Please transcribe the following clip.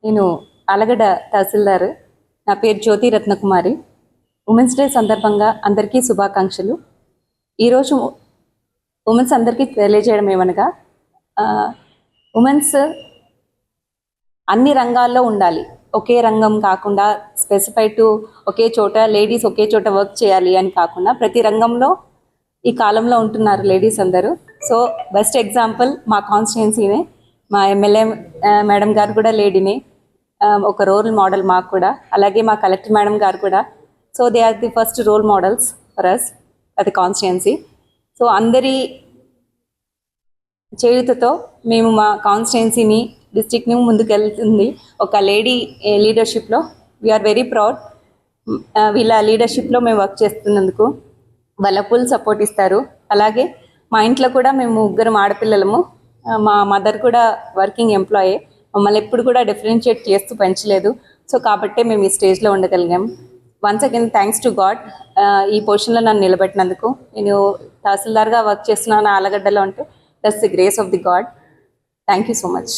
నేను ఆలగడ్డ తహసీల్దార్. నా పేరు జ్యోతి రత్నకుమారి. ఉమెన్స్ డే సందర్భంగా అందరికీ శుభాకాంక్షలు. ఈరోజు ఉమెన్స్ అందరికీ తెలియజేయడం ఏమనగా, ఉమెన్స్ అన్ని రంగాల్లో ఉండాలి. ఒకే రంగం కాకుండా స్పెసిఫై టు ఒకే చోట లేడీస్ ఒకే చోట వర్క్ చేయాలి అని కాకుండా ప్రతి రంగంలో ఈ కాలంలో ఉంటున్నారు లేడీస్ అందరూ. సో బెస్ట్ ఎగ్జాంపుల్ మా కాన్స్టిట్యున్సీనే. మా ఎమ్మెల్యే మేడం గారు కూడా లేడీనే, ఒక రోల్ మోడల్ మాకు కూడా. అలాగే మా కలెక్టర్ మేడం గారు కూడా. So they are the first role models for us అది కాన్స్టిట్యున్సీ. సో అందరి చేయుతతో మేము మా కాన్స్టిట్యున్సీని, డిస్ట్రిక్ట్ని ముందుకెళ్తుంది ఒక లేడీ లీడర్షిప్లో. We are very proud. వీళ్ళ లీడర్షిప్లో మేము వర్క్ చేస్తున్నందుకు వాళ్ళ ఫుల్ సపోర్ట్ ఇస్తారు. అలాగే మా ఇంట్లో కూడా మేము ముగ్గురం ఆడపిల్లలము. మా మదర్ కూడా వర్కింగ్ ఎంప్లాయే. మమ్మల్ని ఎప్పుడు కూడా డిఫరెన్షియేట్ చేస్తూ పెంచలేదు. సో కాబట్టే మేము ఈ స్టేజ్లో ఉండగలిగాం. Once again thanks to god ఈ పొజిషన్లో నన్ను నిలబెట్టినందుకు. నేను తహసీల్దార్గా వర్క్ చేస్తున్నాను ఆలగడ్డలో అంటే that's the grace of the God. Thank you so much.